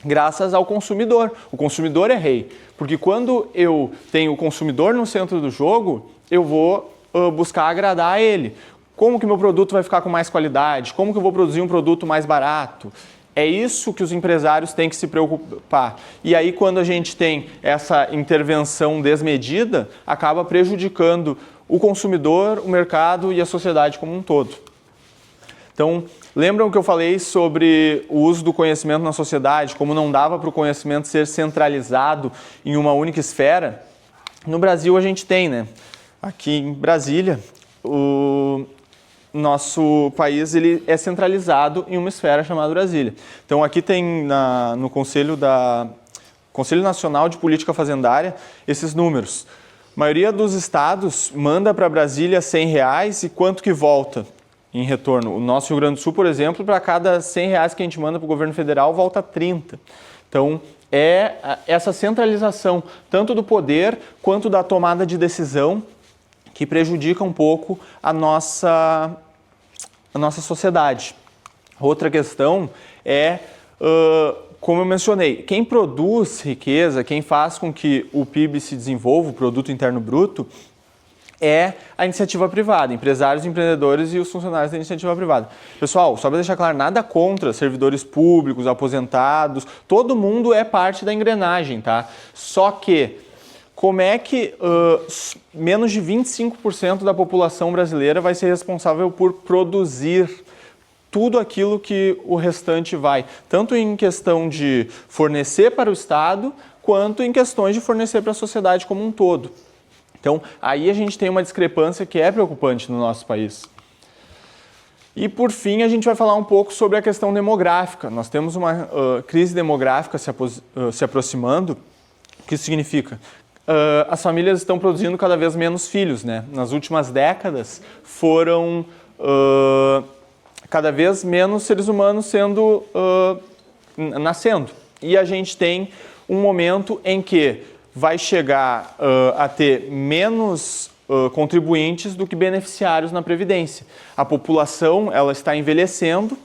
graças ao consumidor. O consumidor é rei, porque quando eu tenho o consumidor no centro do jogo, eu vou buscar agradar a ele. Como que meu produto vai ficar com mais qualidade? Como que eu vou produzir um produto mais barato? É isso que os empresários têm que se preocupar. E aí, quando a gente tem essa intervenção desmedida, acaba prejudicando o consumidor, o mercado e a sociedade como um todo. Então, lembram que eu falei sobre o uso do conhecimento na sociedade, como não dava para o conhecimento ser centralizado em uma única esfera? No Brasil a gente tem, né? Aqui em Brasília, o nosso país ele é centralizado em uma esfera chamada Brasília. Então aqui tem no Conselho Nacional de Política Fazendária esses números. A maioria dos estados manda para Brasília R$100 e quanto que volta em retorno? O nosso Rio Grande do Sul, por exemplo, para cada R$100 que a gente manda para o governo federal, volta 30. Então é essa centralização tanto do poder quanto da tomada de decisão que prejudica um pouco a nossa sociedade. Outra questão é, como eu mencionei, quem produz riqueza, quem faz com que o PIB se desenvolva, o Produto Interno Bruto, é a iniciativa privada, empresários, empreendedores e os funcionários da iniciativa privada. Pessoal, só para deixar claro, nada contra servidores públicos, aposentados, todo mundo é parte da engrenagem, tá? Só que como é que menos de 25% da população brasileira vai ser responsável por produzir tudo aquilo que o restante vai, tanto em questão de fornecer para o Estado, quanto em questões de fornecer para a sociedade como um todo. Então, aí a gente tem uma discrepância que é preocupante no nosso país. E, por fim, a gente vai falar um pouco sobre a questão demográfica. Nós temos uma crise demográfica se aproximando. O que isso significa? As famílias estão produzindo cada vez menos filhos, né? Nas últimas décadas foram cada vez menos seres humanos nascendo. E a gente tem um momento em que vai chegar a ter menos contribuintes do que beneficiários na Previdência. A população ela está envelhecendo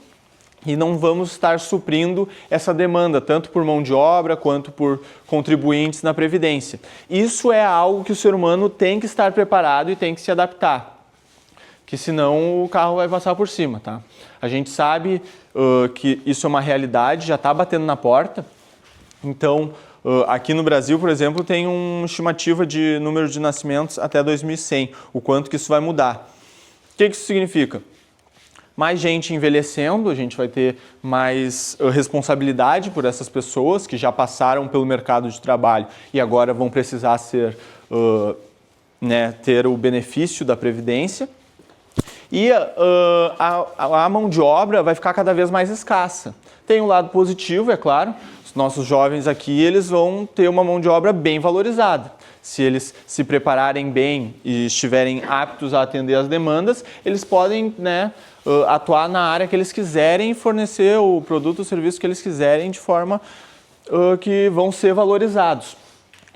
e não vamos estar suprindo essa demanda, tanto por mão de obra quanto por contribuintes na Previdência. Isso é algo que o ser humano tem que estar preparado e tem que se adaptar, que senão o carro vai passar por cima, tá? A gente sabe que isso é uma realidade, já está batendo na porta. Então, aqui no Brasil, por exemplo, tem uma estimativa de número de nascimentos até 2100, o quanto que isso vai mudar. O que isso significa? Mais gente envelhecendo, a gente vai ter mais responsabilidade por essas pessoas que já passaram pelo mercado de trabalho e agora vão precisar ser né, ter o benefício da Previdência. E a mão de obra vai ficar cada vez mais escassa. Tem um lado positivo, é claro, os nossos jovens aqui eles vão ter uma mão de obra bem valorizada. Se eles se prepararem bem e estiverem aptos a atender as demandas, eles podem, né, atuar na área que eles quiserem e fornecer o produto ou serviço que eles quiserem de forma que vão ser valorizados.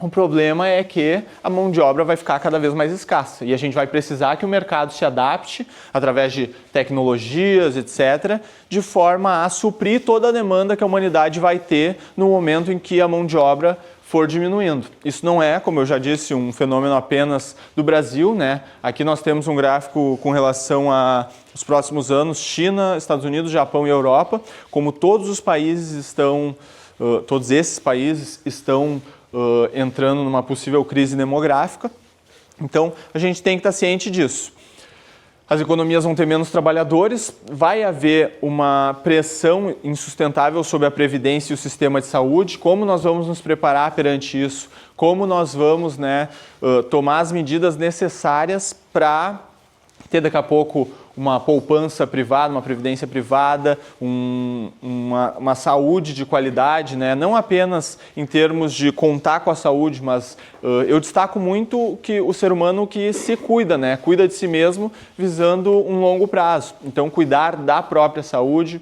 O problema é que a mão de obra vai ficar cada vez mais escassa e a gente vai precisar que o mercado se adapte através de tecnologias, etc., de forma a suprir toda a demanda que a humanidade vai ter no momento em que a mão de obra for diminuindo. Isso não é, como eu já disse, um fenômeno apenas do Brasil, né? Aqui nós temos um gráfico com relação aos próximos anos, China, Estados Unidos, Japão e Europa, como todos os países estão, todos esses países estão entrando numa possível crise demográfica. Então, a gente tem que estar ciente disso. As economias vão ter menos trabalhadores, vai haver uma pressão insustentável sobre a Previdência e o sistema de saúde. Como nós vamos nos preparar perante isso? Como nós vamos, né, tomar as medidas necessárias para ter daqui a pouco uma poupança privada, uma previdência privada, uma saúde de qualidade, né? Não apenas em termos de contar com a saúde, mas eu destaco muito que o ser humano que se cuida, né? Cuida de si mesmo visando um longo prazo. Então, cuidar da própria saúde.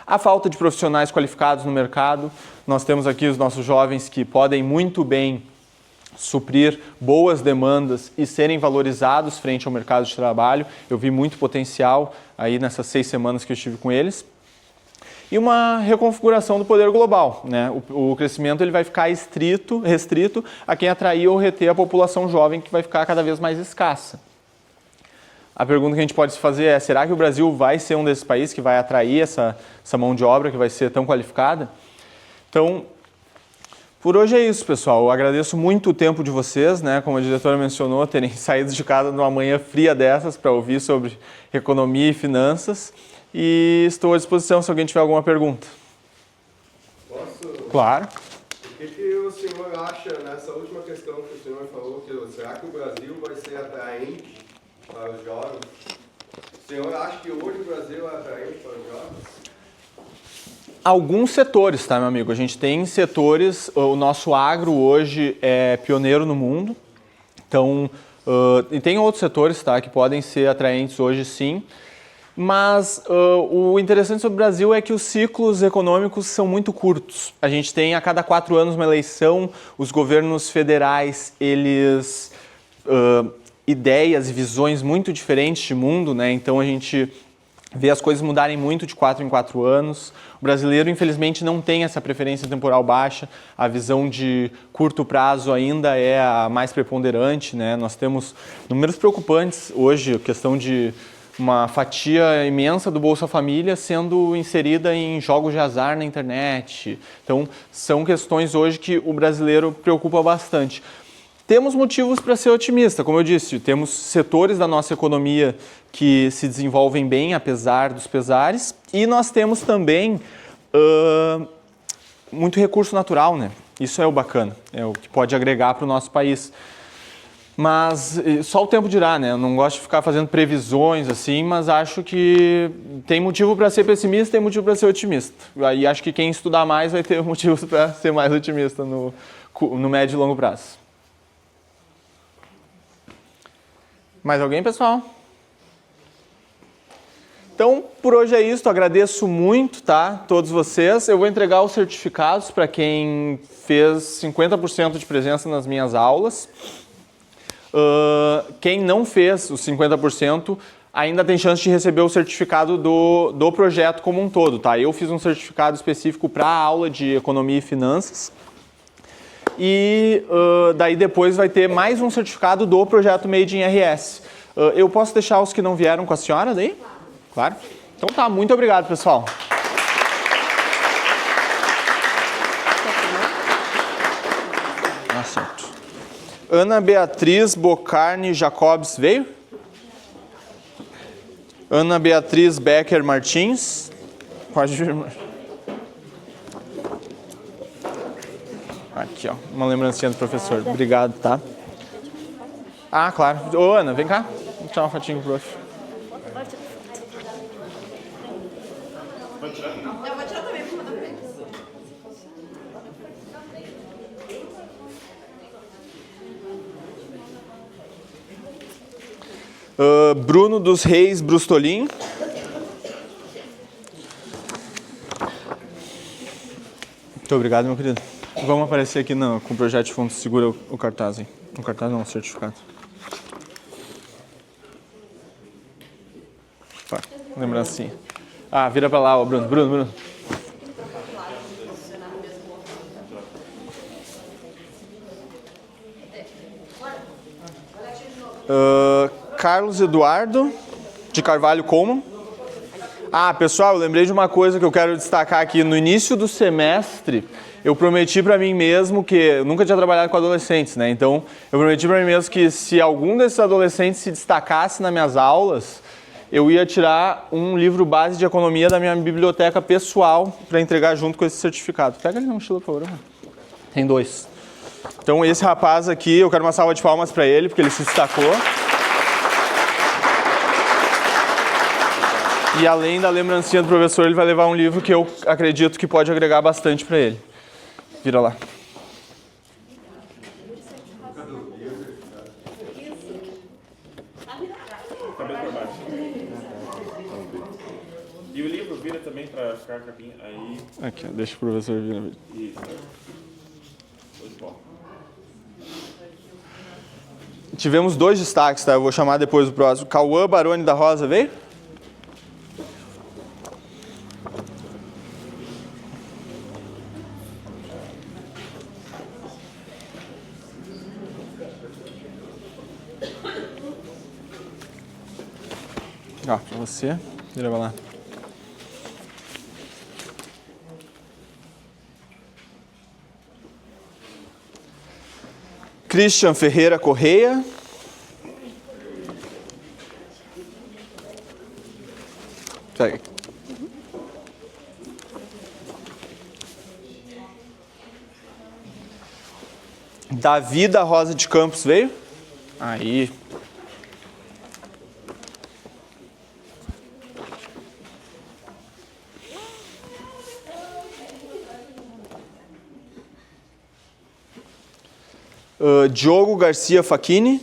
A falta de profissionais qualificados no mercado. Nós temos aqui os nossos jovens que podem muito bem suprir boas demandas e serem valorizados frente ao mercado de trabalho. Eu vi muito potencial aí nessas 6 semanas que eu estive com eles. E uma reconfiguração do poder global, né? O crescimento ele vai ficar restrito a quem atrair ou reter a população jovem, que vai ficar cada vez mais escassa. A pergunta que a gente pode se fazer é, será que o Brasil vai ser um desses países que vai atrair essa mão de obra que vai ser tão qualificada? Então, por hoje é isso, pessoal. Eu agradeço muito o tempo de vocês, né? Como a diretora mencionou, terem saído de casa numa manhã fria dessas para ouvir sobre economia e finanças. E estou à disposição se alguém tiver alguma pergunta. Posso? Claro. O que o senhor acha nessa última questão que o senhor falou, será que o Brasil vai ser atraente para os jovens? O senhor acha que hoje o Brasil é atraente para os jovens? Alguns setores, tá, meu amigo? A gente tem setores, o nosso agro hoje é pioneiro no mundo, então, e tem outros setores, tá, que podem ser atraentes hoje sim, mas o interessante sobre o Brasil é que os ciclos econômicos são muito curtos. A gente tem a cada 4 anos uma eleição, os governos federais, eles ideias e visões muito diferentes de mundo, né? Então a gente vê as coisas mudarem muito de 4 em 4 anos. O brasileiro, infelizmente, não tem essa preferência temporal baixa. A visão de curto prazo ainda é a mais preponderante, né? Nós temos números preocupantes hoje, a questão de uma fatia imensa do Bolsa Família sendo inserida em jogos de azar na internet. Então, são questões hoje que o brasileiro preocupa bastante. Temos motivos para ser otimista, como eu disse, temos setores da nossa economia que se desenvolvem bem, apesar dos pesares, e nós temos também muito recurso natural, né? Isso é o bacana, é o que pode agregar para o nosso país. Mas só o tempo dirá, né? Eu não gosto de ficar fazendo previsões assim, mas acho que tem motivo para ser pessimista, tem motivo para ser otimista. E acho que quem estudar mais vai ter motivos para ser mais otimista no médio e longo prazo. Mais alguém, pessoal? Então, por hoje é isso. Agradeço muito, tá, todos vocês. Eu vou entregar os certificados para quem fez 50% de presença nas minhas aulas. Quem não fez os 50% ainda tem chance de receber o certificado do projeto como um todo, tá? Eu fiz um certificado específico para a aula de Economia e Finanças. E daí depois vai ter mais um certificado do projeto Made in RS. Eu posso deixar os que não vieram com a senhora daí? Claro. Então tá, muito obrigado, pessoal. Certo. Ana Beatriz Bocarni Jacobs veio? Ana Beatriz Becker Martins. Pode vir. Aqui, ó, uma lembrancinha do professor. Obrigado, tá? Ah, claro. Ô, Ana, vem cá. Vou tirar uma fotinho pro prof. Eu vou tirar também, vou mandar pra eles. Bruno dos Reis Brustolin. Muito obrigado, meu querido. Vamos aparecer aqui com o projeto de fundo. Segura o cartaz aí. O cartaz não, o certificado. Tá, lembrancinha. Ah, vira pra lá, ó, Bruno. Bruno. Carlos Eduardo de Carvalho Coleman. Ah, pessoal, eu lembrei de uma coisa que eu quero destacar aqui. No início do semestre, eu prometi para mim mesmo que... Eu nunca tinha trabalhado com adolescentes, né? Então, eu prometi para mim mesmo que se algum desses adolescentes se destacasse nas minhas aulas, eu ia tirar um livro base de economia da minha biblioteca pessoal para entregar junto com esse certificado. Pega ali na mochila, por favor. Tem 2. Então, esse rapaz aqui, eu quero uma salva de palmas para ele, porque ele se destacou. E além da lembrancinha do professor, ele vai levar um livro que eu acredito que pode agregar bastante para ele. Vira lá. E o livro vira também para ficar a capinha aí. Aqui, deixa o professor vir. Isso. Show de bola. Tivemos 2 destaques, tá? Eu vou chamar depois o próximo. Cauã Baroni da Rosa, veio? Ó, pra você. Vira pra lá. Christian Ferreira Correia. Pega aqui. Davi da Rosa de Campos veio? Aí. Diogo Garcia Facchini.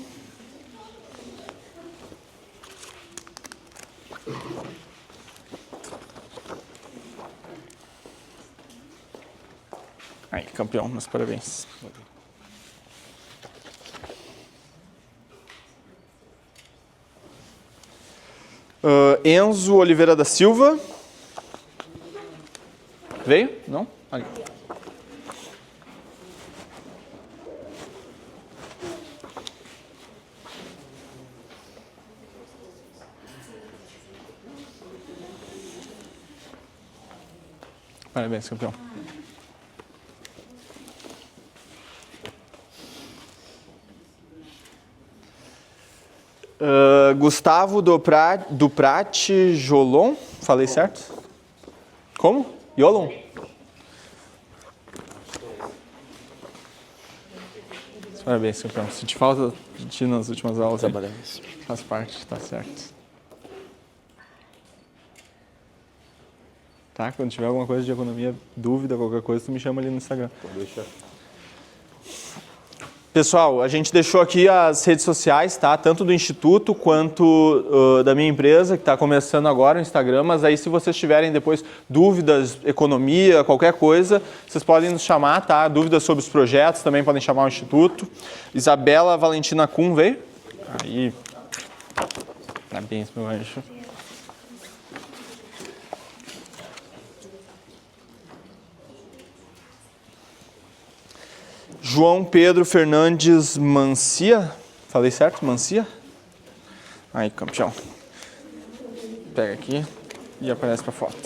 Aí, campeão, meus parabéns. Enzo Oliveira da Silva. Veio? Não? Ali. Parabéns, campeão. Gustavo Duprati Jolon. Falei certo? Como? Jolon? Parabéns, campeão. Senti falta de ti nas últimas aulas. Trabalhamos. Faz parte, tá certo. Tá? Quando tiver alguma coisa de economia, dúvida, qualquer coisa, tu me chama ali no Instagram. Pode deixar. Pessoal, a gente deixou aqui as redes sociais, tá? Tanto do Instituto quanto da minha empresa, que está começando agora o Instagram, mas aí se vocês tiverem depois dúvidas, economia, qualquer coisa, vocês podem nos chamar, tá? Dúvidas sobre os projetos, também podem chamar o Instituto. Isabela Valentina Kuhn veio? Aí, parabéns, meu anjo. João Pedro Fernandes Mancia. Falei certo? Mancia? Aí, campeão. Pega aqui e aparece pra foto.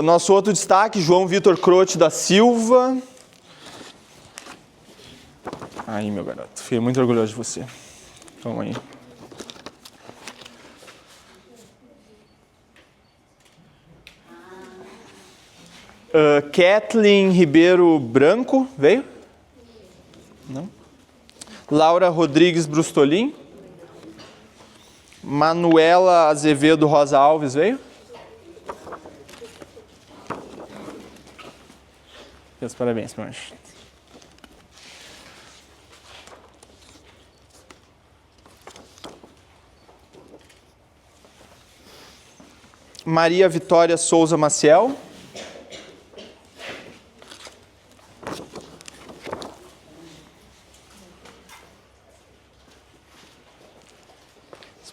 Nosso outro destaque, João Vitor Crote da Silva. Aí, meu garoto. Fiquei muito orgulhoso de você. Vamos aí. Kathleen Ribeiro Branco, veio? Não. Laura Rodrigues Brustolin. Manuela Azevedo Rosa Alves, veio? Meus parabéns, meu anjo. Maria Vitória Souza Maciel.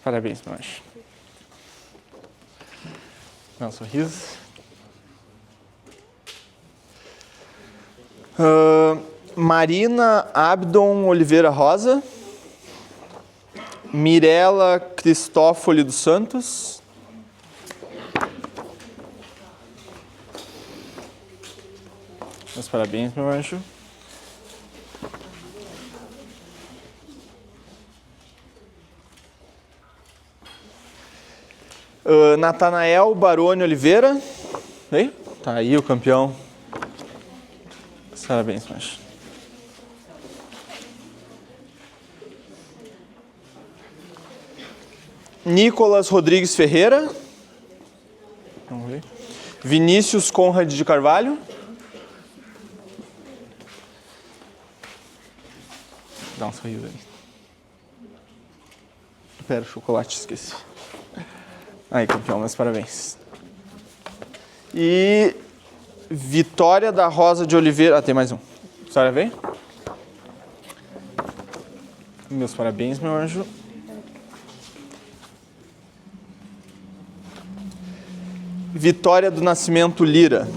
Parabéns, meu anjo. Dá um sorriso. Marina Abdon Oliveira Rosa. Mirela Cristófoli dos Santos. Meus parabéns, meu anjo. Natanael Baroni Oliveira. Ei? Tá aí o campeão. Parabéns, macho. Nicolas Rodrigues Ferreira. Vamos ver. Vinícius Conrad de Carvalho. Dá um sorriso aí. Pera, o chocolate, esqueci. Aí, campeão, meus parabéns. E Vitória da Rosa de Oliveira. Ah, tem mais um. Vitória, vem. Meus parabéns, meu anjo. Vitória do Nascimento Lira.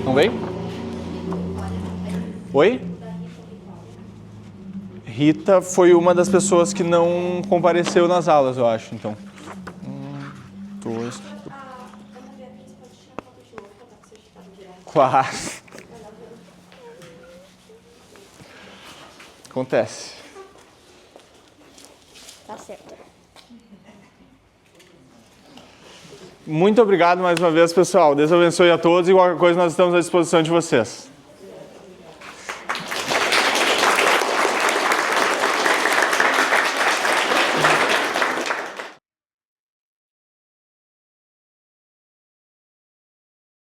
Não veio? Oi? Rita foi uma das pessoas que não compareceu nas aulas, eu acho. Então, 2. Claro. Acontece. Tá certo. Muito obrigado mais uma vez, pessoal. Deus abençoe a todos e qualquer coisa nós estamos à disposição de vocês.